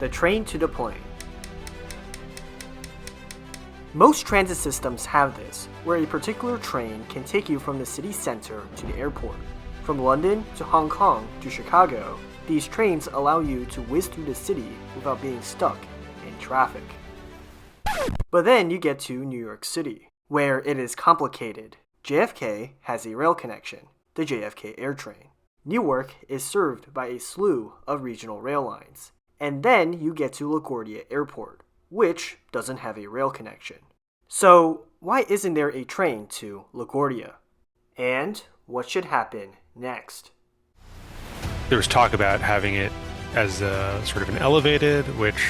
the train to the plane. Most transit systems have this, where a particular train can take you from the city center to the airport. From London to Hong Kong to Chicago, these trains allow you to whiz through the city without being stuck in traffic. But then you get to New York City, where it is complicated. JFK has a rail connection, the JFK Airtrain. Newark is served by a slew of regional rail lines. And then you get to LaGuardia Airport, which doesn't have a rail connection. So why isn't there a train to LaGuardia? And what should happen next? There was talk about having it as a sort of an elevated, which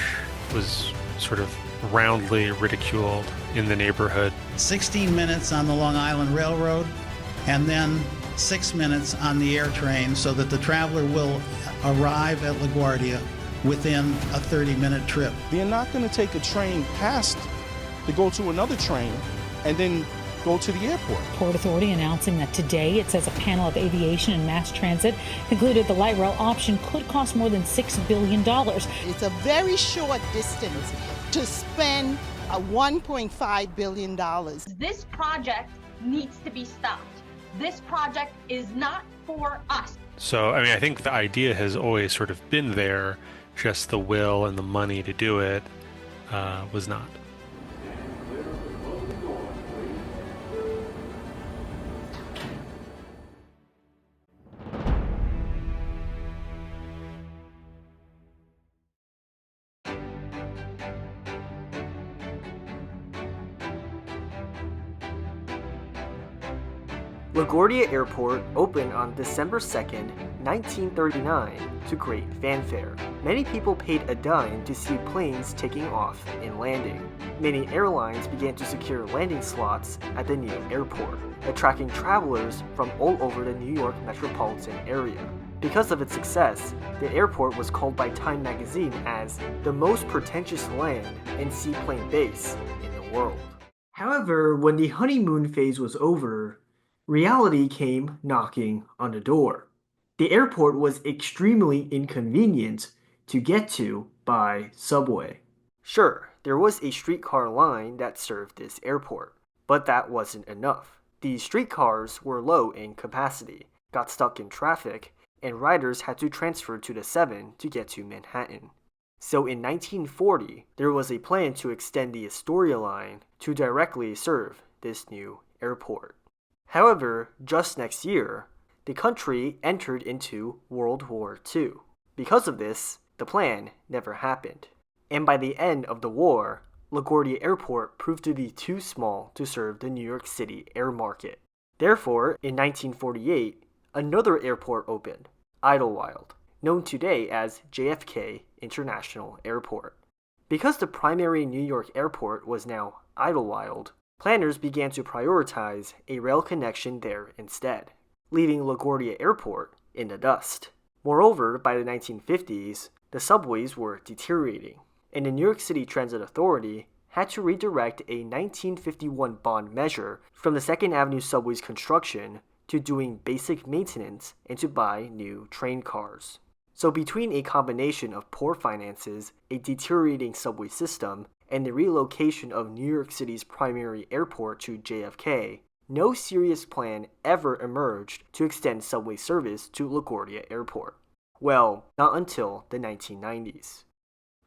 was sort of roundly ridiculed in the neighborhood. 16 minutes on the Long Island Railroad, and then 6 minutes on the air train, so that the traveler will arrive at LaGuardia within a 30-minute trip. They're not going to take a train past to go to another train and then go to the airport. Port Authority announcing that today it says a panel of aviation and mass transit concluded the light rail option could cost more than $6 billion. It's a very short distance to spend $1.5 billion. This project needs to be stopped. This project is not for us. So, I think the idea has always sort of been there, just the will and the money to do it was not. LaGuardia Airport opened on December 2nd, 1939 to great fanfare. Many people paid a dime to see planes taking off and landing. Many airlines began to secure landing slots at the new airport, attracting travelers from all over the New York metropolitan area. Because of its success, the airport was called by Time magazine as the most pretentious land and seaplane base in the world. However, when the honeymoon phase was over, reality came knocking on the door. The airport was extremely inconvenient to get to by subway. Sure, there was a streetcar line that served this airport, but that wasn't enough. These streetcars were low in capacity, got stuck in traffic, and riders had to transfer to the 7 to get to Manhattan. So in 1940, there was a plan to extend the Astoria line to directly serve this new airport. However, just next year, the country entered into World War II. Because of this, the plan never happened. And by the end of the war, LaGuardia Airport proved to be too small to serve the New York City air market. Therefore, in 1948, another airport opened, Idlewild, known today as JFK International Airport. Because the primary New York airport was now Idlewild, planners began to prioritize a rail connection there instead, leaving LaGuardia Airport in the dust. Moreover, by the 1950s, the subways were deteriorating, and the New York City Transit Authority had to redirect a 1951 bond measure from the 2nd Avenue subway's construction to doing basic maintenance and to buy new train cars. So between a combination of poor finances, a deteriorating subway system, and the relocation of New York City's primary airport to JFK, no serious plan ever emerged to extend subway service to LaGuardia Airport. Well, not until the 1990s.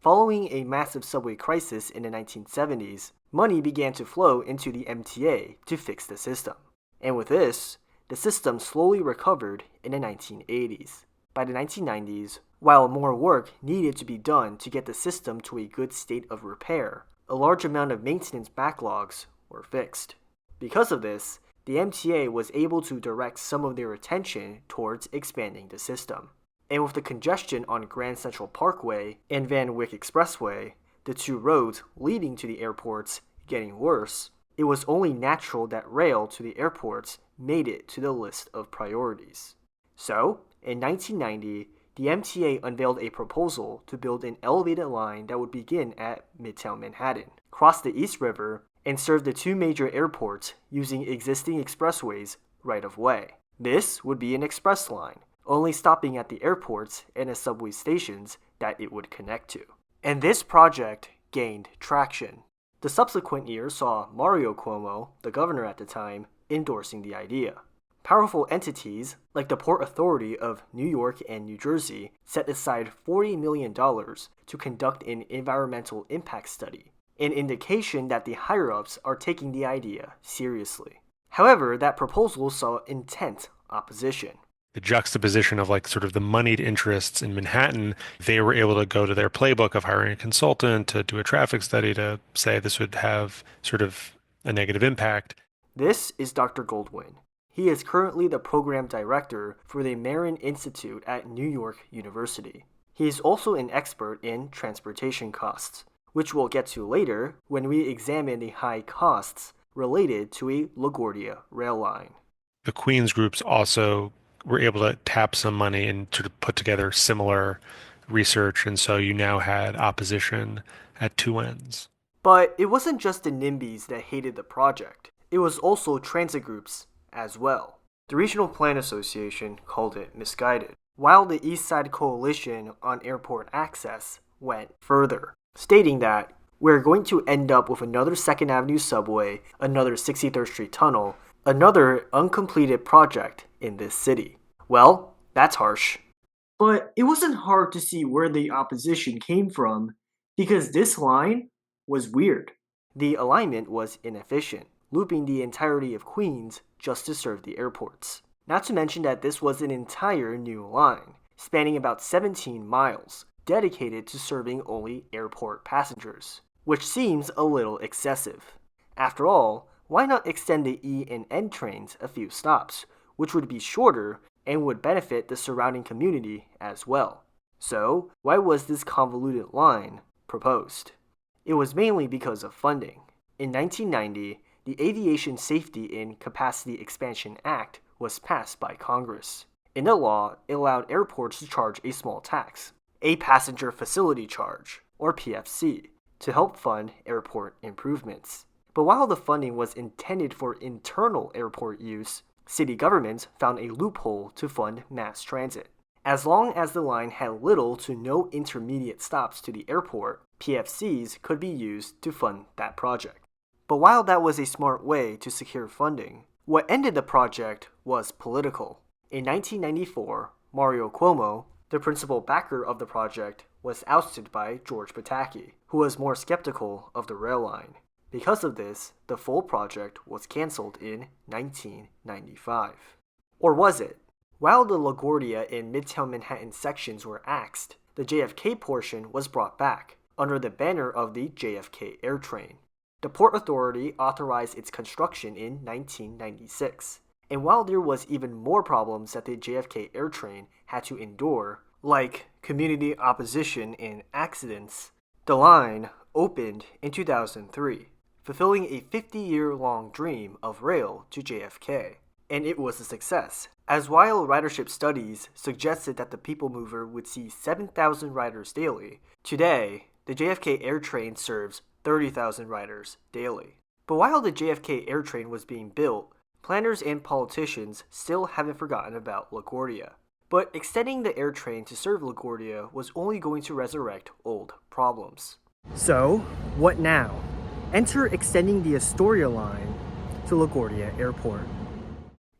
Following a massive subway crisis in the 1970s, money began to flow into the MTA to fix the system. And with this, the system slowly recovered in the 1980s. By the 1990s, while more work needed to be done to get the system to a good state of repair, a large amount of maintenance backlogs were fixed. Because of this, the MTA was able to direct some of their attention towards expanding the system. And with the congestion on Grand Central Parkway and Van Wyck Expressway, the two roads leading to the airports, getting worse, it was only natural that rail to the airports made it to the list of priorities. So, in 1990, the MTA unveiled a proposal to build an elevated line that would begin at Midtown Manhattan, cross the East River, and serve the two major airports using existing expressways right of way. This would be an express line, only stopping at the airports and the subway stations that it would connect to. And this project gained traction. The subsequent year saw Mario Cuomo, the governor at the time, endorsing the idea. Powerful entities like the Port Authority of New York and New Jersey set aside $40 million to conduct an environmental impact study, an indication that the higher-ups are taking the idea seriously. However, that proposal saw intense opposition. The juxtaposition of like sort of the moneyed interests in Manhattan, they were able to go to their playbook of hiring a consultant to do a traffic study to say this would have sort of a negative impact. This is Dr. Goldwyn. He is currently the program director for the Marin Institute at New York University. He is also an expert in transportation costs, which we'll get to later when we examine the high costs related to a LaGuardia rail line. The Queens groups also were able to tap some money and sort of put together similar research, and so you now had opposition at two ends. But it wasn't just the NIMBYs that hated the project. It was also transit groups as well. The Regional Plan Association called it misguided, while the East Side Coalition on Airport Access went further, stating that we're going to end up with another 2nd Avenue subway, another 63rd Street tunnel, another uncompleted project in this city. Well, that's harsh. But it wasn't hard to see where the opposition came from, because this line was weird. The alignment was inefficient, looping the entirety of Queens just to serve the airports. Not to mention that this was an entire new line, spanning about 17 miles, dedicated to serving only airport passengers, which seems a little excessive. After all, why not extend the E and N trains a few stops, which would be shorter and would benefit the surrounding community as well? So, why was this convoluted line proposed? It was mainly because of funding. In 1990, the Aviation Safety and Capacity Expansion Act was passed by Congress. In the law, it allowed airports to charge a small tax, a passenger facility charge, or PFC, to help fund airport improvements. But while the funding was intended for internal airport use, city governments found a loophole to fund mass transit. As long as the line had little to no intermediate stops to the airport, PFCs could be used to fund that project. But while that was a smart way to secure funding, what ended the project was political. In 1994, Mario Cuomo, the principal backer of the project, was ousted by George Pataki, who was more skeptical of the rail line. Because of this, the full project was canceled in 1995. Or was it? While the LaGuardia and Midtown Manhattan sections were axed, the JFK portion was brought back, under the banner of the JFK Airtrain. The Port Authority authorized its construction in 1996. And while there was even more problems that the JFK Airtrain had to endure, like community opposition and accidents, the line opened in 2003, fulfilling a 50-year-long dream of rail to JFK. And it was a success, as while ridership studies suggested that the People Mover would see 7,000 riders daily, today, the JFK Airtrain serves 30,000 riders daily. But while the JFK Airtrain was being built, planners and politicians still haven't forgotten about LaGuardia. But extending the Airtrain to serve LaGuardia was only going to resurrect old problems. So, what now? Enter extending the Astoria line to LaGuardia Airport.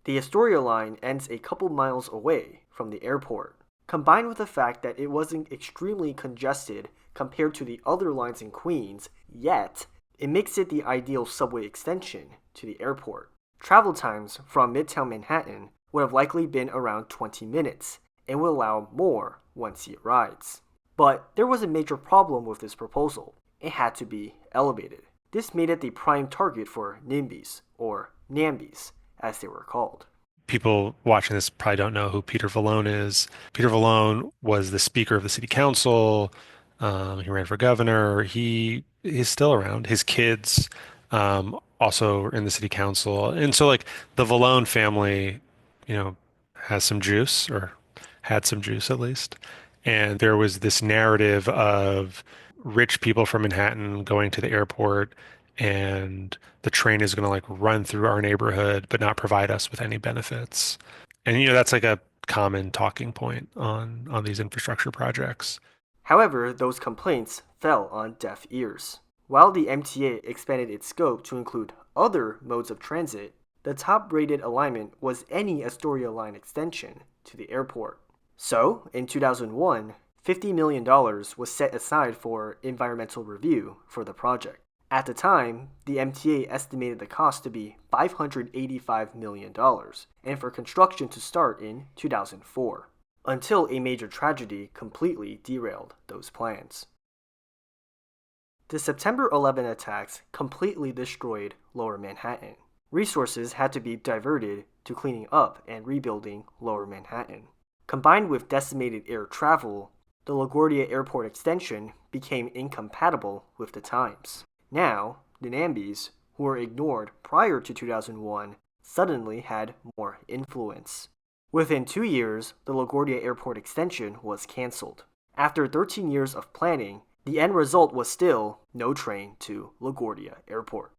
The Astoria line ends a couple miles away from the airport. Combined with the fact that it wasn't extremely congested compared to the other lines in Queens, yet it makes it the ideal subway extension to the airport. Travel times from Midtown Manhattan would have likely been around 20 minutes and would allow more one-seat rides. But there was a major problem with this proposal. It had to be elevated. This made it the prime target for NIMBYs, or NAMBYs, as they were called. People watching this probably don't know who Peter Vallone is. Peter Vallone was the Speaker of the City Council. He ran for governor. He is still around. His kids also are in the City Council. And so, like, the Vallone family, has some juice, or had some juice at least. And there was this narrative of rich people from Manhattan going to the airport, and the train is going to like run through our neighborhood but not provide us with any benefits. And that's like a common talking point on these infrastructure projects. However, those complaints fell on deaf ears. While the MTA expanded its scope to include other modes of transit, the top-rated alignment was any Astoria line extension to the airport. So, in 2001, $50 million was set aside for environmental review for the project. At the time, the MTA estimated the cost to be $585 million, and for construction to start in 2004, until a major tragedy completely derailed those plans. The September 11 attacks completely destroyed Lower Manhattan. Resources had to be diverted to cleaning up and rebuilding Lower Manhattan. Combined with decimated air travel, the LaGuardia Airport extension became incompatible with the times. Now, the NIMBYs, who were ignored prior to 2001, suddenly had more influence. Within 2 years, the LaGuardia Airport extension was cancelled. After 13 years of planning, the end result was still no train to LaGuardia Airport.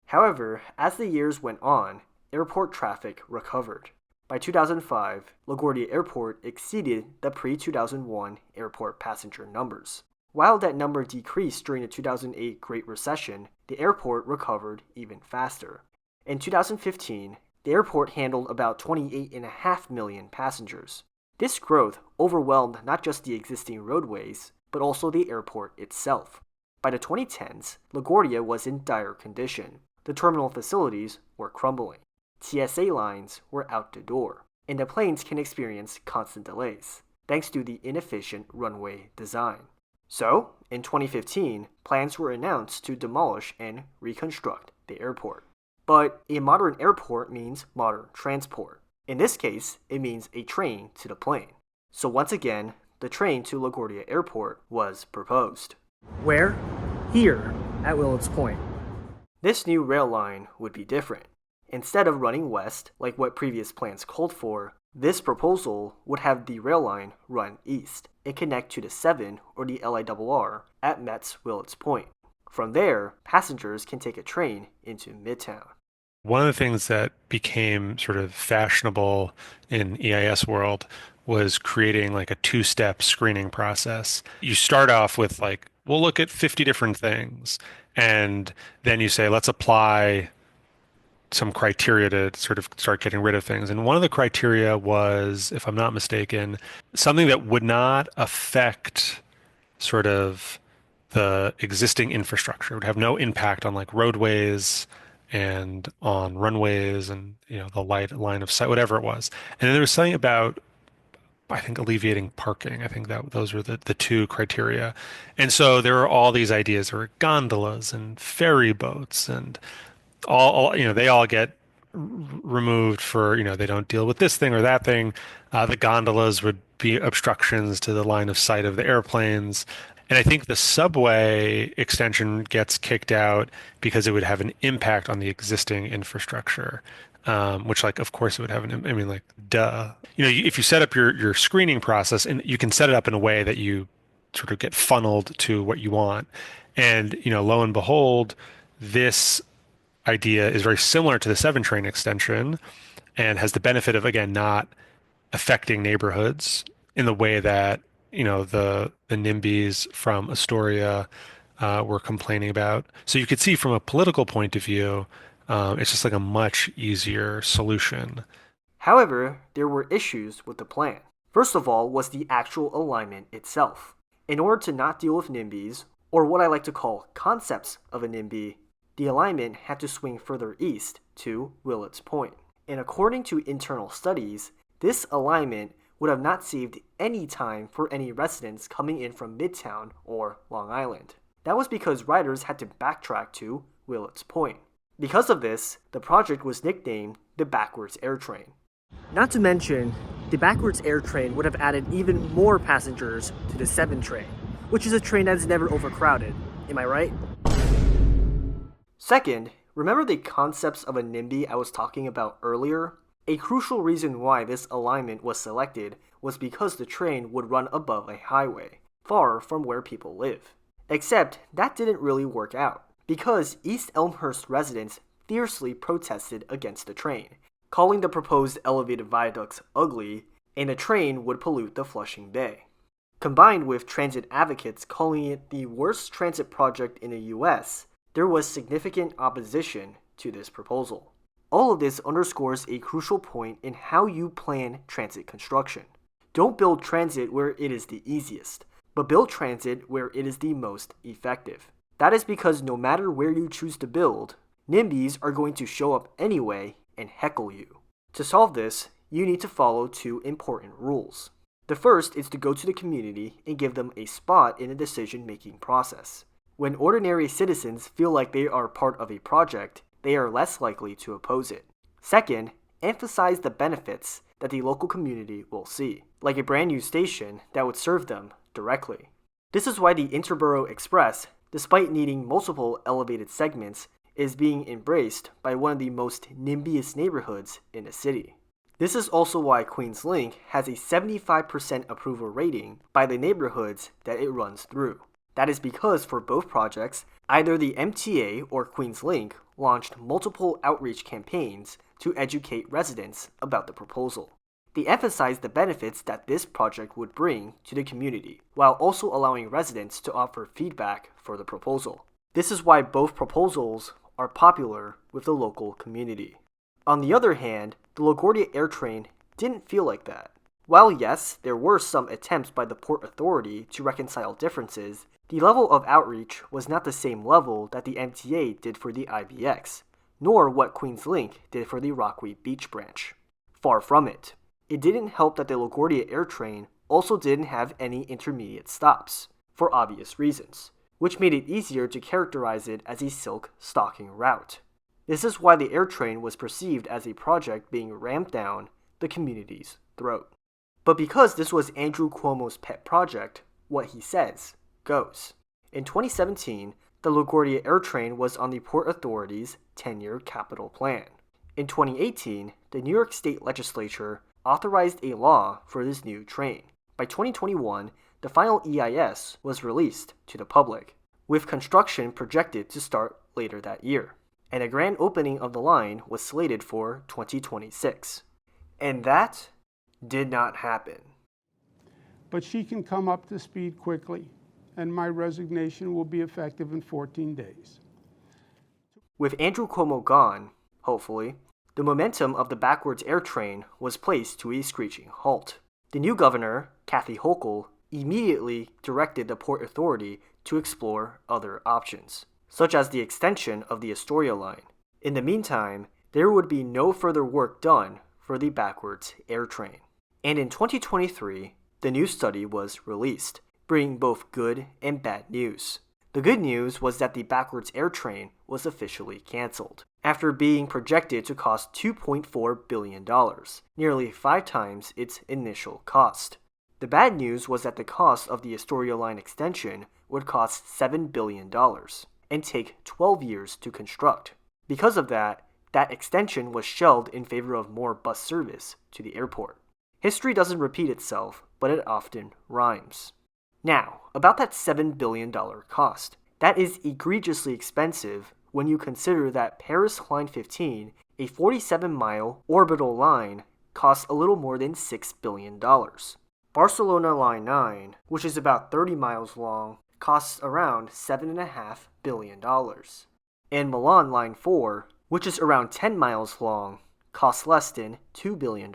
However, as the years went on, airport traffic recovered. By 2005, LaGuardia Airport exceeded the pre-2001 airport passenger numbers. While that number decreased during the 2008 Great Recession, the airport recovered even faster. In 2015, the airport handled about 28.5 million passengers. This growth overwhelmed not just the existing roadways, but also the airport itself. By the 2010s, LaGuardia was in dire condition. The terminal facilities were crumbling. TSA lines were out the door, and the planes can experience constant delays, thanks to the inefficient runway design. So, in 2015, plans were announced to demolish and reconstruct the airport. But a modern airport means modern transport. In this case, it means a train to the plane. So once again, the train to LaGuardia Airport was proposed. Where? Here, at Willets Point. This new rail line would be different. Instead of running west, like what previous plans called for, this proposal would have the rail line run east and connect to the 7 or the LIRR at Met's Willets Point. From there, passengers can take a train into Midtown. One of the things that became sort of fashionable in EIS world was creating like a two-step screening process. You start off with like, we'll look at 50 different things, and then you say, let's apply some criteria to sort of start getting rid of things. And one of the criteria was, if I'm not mistaken, something that would not affect sort of the existing infrastructure. It would have no impact on like roadways and on runways and, you know, the line of sight, whatever it was. And then there was something about, I think, alleviating parking. I think that those were the two criteria. And so there were all these ideas. There were gondolas and ferry boats and all you know, they all get removed for, you know, they don't deal with this thing or that thing. The gondolas would be obstructions to the line of sight of the airplanes. And I think the subway extension gets kicked out because it would have an impact on the existing infrastructure, which, like, of course it would have I mean, like, duh. You know, if you set up your screening process, and you can set it up in a way that you sort of get funneled to what you want. And, you know, lo and behold, this idea is very similar to the 7 train extension and has the benefit of, again, not affecting neighborhoods in the way that, you know, the NIMBYs from Astoria were complaining about. So you could see from a political point of view, it's just like a much easier solution. However, there were issues with the plan. First of all was the actual alignment itself. In order to not deal with NIMBYs, or what I like to call concepts of a NIMBY, the alignment had to swing further east to Willets Point. And according to internal studies, this alignment would have not saved any time for any residents coming in from Midtown or Long Island. That was because riders had to backtrack to Willets Point. Because of this, the project was nicknamed the Backwards Airtrain. Not to mention, the Backwards Airtrain would have added even more passengers to the 7 train, which is a train that is never overcrowded. Am I right? Second, remember the concepts of a NIMBY I was talking about earlier? A crucial reason why this alignment was selected was because the train would run above a highway, far from where people live. Except that didn't really work out, because East Elmhurst residents fiercely protested against the train, calling the proposed elevated viaducts ugly, and the train would pollute the Flushing Bay. Combined with transit advocates calling it the worst transit project in the US, there was significant opposition to this proposal. All of this underscores a crucial point in how you plan transit construction. Don't build transit where it is the easiest, but build transit where it is the most effective. That is because no matter where you choose to build, NIMBYs are going to show up anyway and heckle you. To solve this, you need to follow two important rules. The first is to go to the community and give them a spot in the decision-making process. When ordinary citizens feel like they are part of a project, they are less likely to oppose it. Second, emphasize the benefits that the local community will see, like a brand new station that would serve them directly. This is why the Interborough Express, despite needing multiple elevated segments, is being embraced by one of the most NIMBYest neighborhoods in the city. This is also why Queens Link has a 75% approval rating by the neighborhoods that it runs through. That is because for both projects, either the MTA or Queens Link launched multiple outreach campaigns to educate residents about the proposal. They emphasized the benefits that this project would bring to the community, while also allowing residents to offer feedback for the proposal. This is why both proposals are popular with the local community. On the other hand, the LaGuardia Airtrain didn't feel like that. While yes, there were some attempts by the Port Authority to reconcile differences, the level of outreach was not the same level that the MTA did for the IBX, nor what Queens Link did for the Rockaway Beach branch. Far from it. It didn't help that the LaGuardia Airtrain also didn't have any intermediate stops, for obvious reasons, which made it easier to characterize it as a silk stocking route. This is why the Airtrain was perceived as a project being rammed down the community's throat. But because this was Andrew Cuomo's pet project, what he says goes. In 2017, the LaGuardia Airtrain was on the Port Authority's 10-year capital plan. In 2018, the New York State Legislature authorized a law for this new train. By 2021, the final EIS was released to the public, with construction projected to start later that year, and a grand opening of the line was slated for 2026. And that did not happen. But she can come up to speed quickly, and my resignation will be effective in 14 days. With Andrew Cuomo gone, hopefully, the momentum of the backwards air train was placed to a screeching halt. The new governor, Kathy Hochul, immediately directed the Port Authority to explore other options, such as the extension of the Astoria line. In the meantime, there would be no further work done for the backwards air train. And in 2023, the new study was released, bringing both good and bad news. The good news was that the backwards air train was officially canceled, after being projected to cost $2.4 billion, nearly 5 times its initial cost. The bad news was that the cost of the Astoria line extension would cost $7 billion and take 12 years to construct. Because of that extension was shelved in favor of more bus service to the airport. History doesn't repeat itself, but it often rhymes. Now, about that $7 billion cost. That is egregiously expensive when you consider that Paris Line 15, a 47-mile orbital line, costs a little more than $6 billion. Barcelona Line 9, which is about 30 miles long, costs around $7.5 billion. And Milan Line 4, which is around 10 miles long, costs less than $2 billion.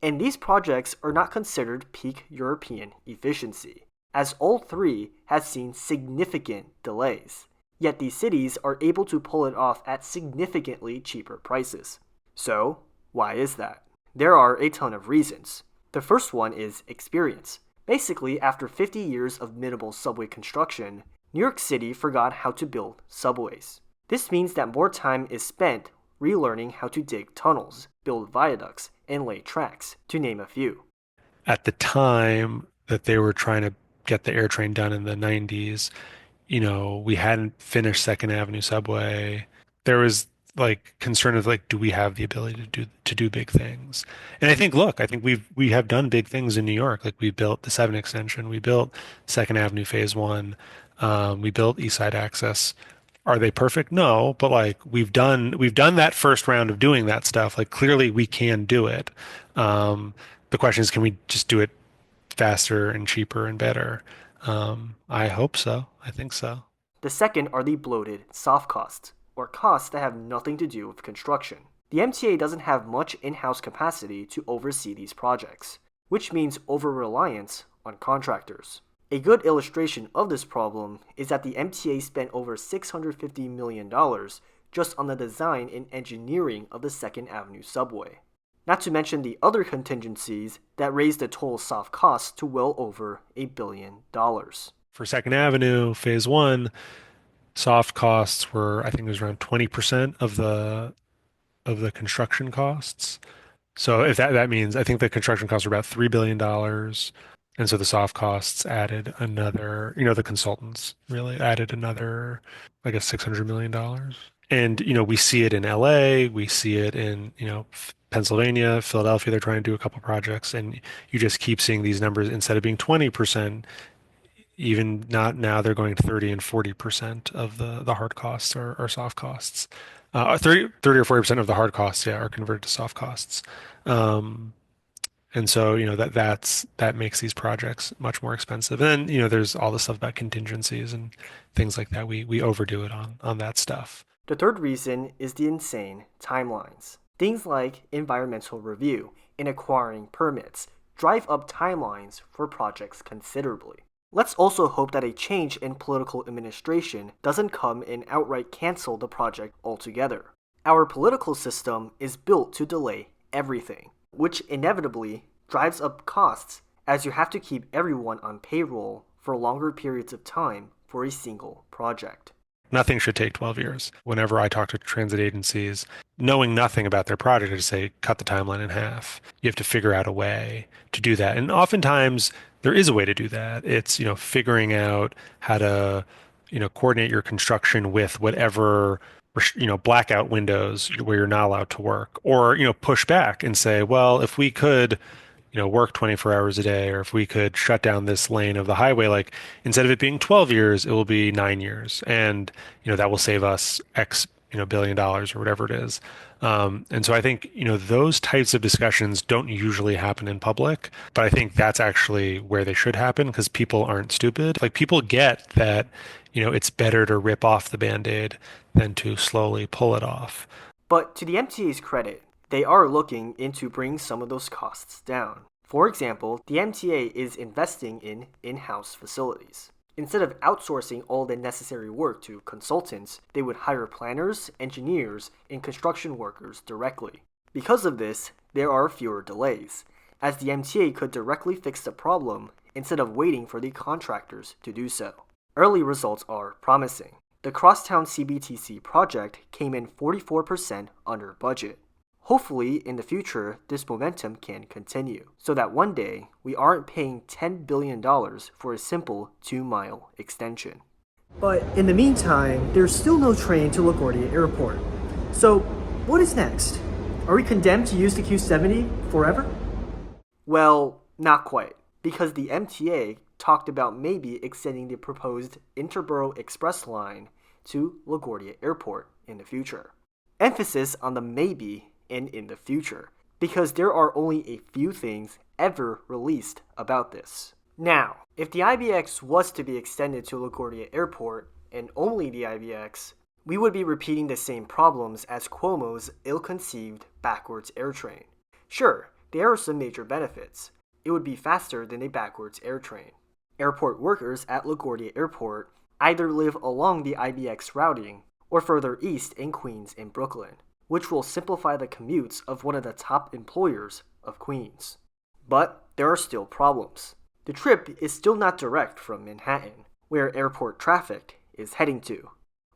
And these projects are not considered peak European efficiency, as all three have seen significant delays. Yet these cities are able to pull it off at significantly cheaper prices. So, why is that? There are a ton of reasons. The first one is experience. Basically, after 50 years of minimal subway construction, New York City forgot how to build subways. This means that more time is spent relearning how to dig tunnels, build viaducts, and lay tracks, to name a few. At the time that they were trying to get the air train done in the 90s, we hadn't finished Second Avenue subway. There was concern of do we have the ability to do big things? And I think we have done big things in New York. We built the 7 extension, we built Second Avenue Phase 1, we built East Side Access. Are they perfect? No, but we've done that first round of doing that stuff. Clearly we can do it. The question is, can we just do it faster and cheaper and better. I hope so. I think so. The second are the bloated soft costs, or costs that have nothing to do with construction. The MTA doesn't have much in-house capacity to oversee these projects, which means over-reliance on contractors. A good illustration of this problem is that the MTA spent over $650 million just on the design and engineering of the 2nd Avenue subway. Not to mention the other contingencies that raised the total soft costs to well over $1 billion. For 2nd Avenue, Phase 1, soft costs were, I think it was around 20% of the construction costs. So if that means, I think the construction costs were about $3 billion. And so the soft costs added another, the consultants really added another, I guess, $600 million. And, we see it in LA, we see it in, Pennsylvania, Philadelphia, they're trying to do a couple projects, and you just keep seeing these numbers instead of being 20%, even not now they're going 30 and 40% of the hard costs are soft costs. 30 or 40% of the hard costs, are converted to soft costs. And so, that makes these projects much more expensive. And then, there's all the stuff about contingencies and things like that. We overdo it on that stuff. The third reason is the insane timelines. Things like environmental review and acquiring permits drive up timelines for projects considerably. Let's also hope that a change in political administration doesn't come and outright cancel the project altogether. Our political system is built to delay everything, which inevitably drives up costs as you have to keep everyone on payroll for longer periods of time for a single project. Nothing should take 12 years. Whenever I talk to transit agencies, knowing nothing about their project, I just say, cut the timeline in half. You have to figure out a way to do that. And oftentimes there is a way to do that. It's, figuring out how to, coordinate your construction with whatever, blackout windows where you're not allowed to work, or, push back and say, well, if we could, work 24 hours a day, or if we could shut down this lane of the highway, like instead of it being 12 years, it will be 9 years. And, that will save us X, $1 billion or whatever it is. And so I think, those types of discussions don't usually happen in public, but I think that's actually where they should happen because people aren't stupid. Like people get that, it's better to rip off the Band-Aid than to slowly pull it off. But to the MTA's credit, they are looking into bringing some of those costs down. For example, the MTA is investing in in-house facilities. Instead of outsourcing all the necessary work to consultants, they would hire planners, engineers, and construction workers directly. Because of this, there are fewer delays, as the MTA could directly fix the problem instead of waiting for the contractors to do so. Early results are promising. The Crosstown CBTC project came in 44% under budget. Hopefully, in the future, this momentum can continue, so that one day, we aren't paying $10 billion for a simple 2-mile extension. But in the meantime, there's still no train to LaGuardia Airport. So, what is next? Are we condemned to use the Q70 forever? Well, not quite, because the MTA talked about maybe extending the proposed Interborough Express line to LaGuardia Airport in the future. Emphasis on the maybe and in the future, because there are only a few things ever released about this. Now, if the IBX was to be extended to LaGuardia Airport, and only the IBX, we would be repeating the same problems as Cuomo's ill-conceived backwards air train. Sure, there are some major benefits. It would be faster than a backwards air train. Airport workers at LaGuardia Airport either live along the IBX routing or further east in Queens and Brooklyn, which will simplify the commutes of one of the top employers of Queens. But there are still problems. The trip is still not direct from Manhattan, where airport traffic is heading to.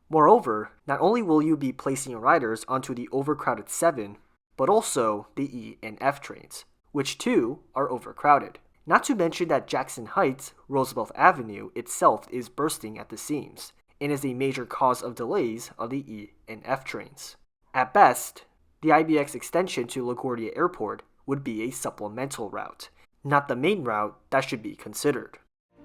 Moreover, not only will you be placing riders onto the overcrowded 7, but also the E and F trains, which too are overcrowded. Not to mention that Jackson Heights, Roosevelt Avenue itself is bursting at the seams, and is a major cause of delays on the E and F trains. At best, the IBX extension to LaGuardia Airport would be a supplemental route, not the main route that should be considered.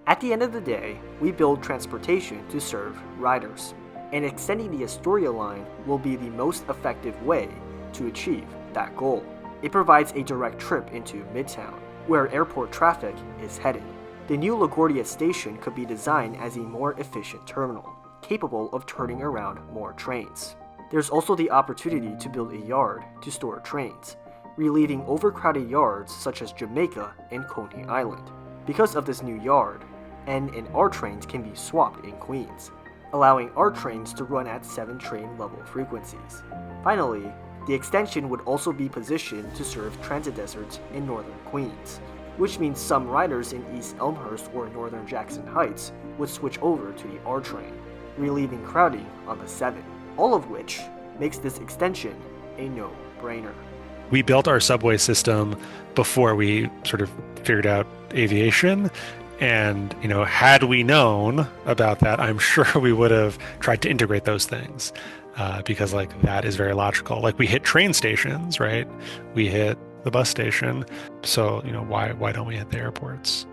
At the end of the day, we build transportation to serve riders, and extending the Astoria line will be the most effective way to achieve that goal. It provides a direct trip into Midtown, where airport traffic is headed. The new LaGuardia station could be designed as a more efficient terminal, capable of turning around more trains. There's also the opportunity to build a yard to store trains, relieving overcrowded yards such as Jamaica and Coney Island. Because of this new yard, N and R trains can be swapped in Queens, allowing R trains to run at 7 train level frequencies. Finally, the extension would also be positioned to serve transit deserts in northern Queens, which means some riders in East Elmhurst or northern Jackson Heights would switch over to the R train, relieving crowding on the 7, all of which makes this extension a no-brainer. We built our subway system before we sort of figured out aviation. And, had we known about that, I'm sure we would have tried to integrate those things because that is very logical. We hit train stations, right? We hit the bus station. So, why don't we hit the airports?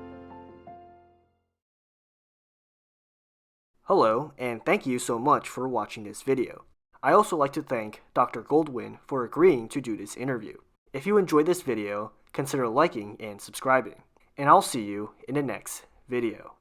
Hello, and thank you so much for watching this video. I also like to thank Dr. Goldwyn for agreeing to do this interview. If you enjoyed this video, consider liking and subscribing. And I'll see you in the next video.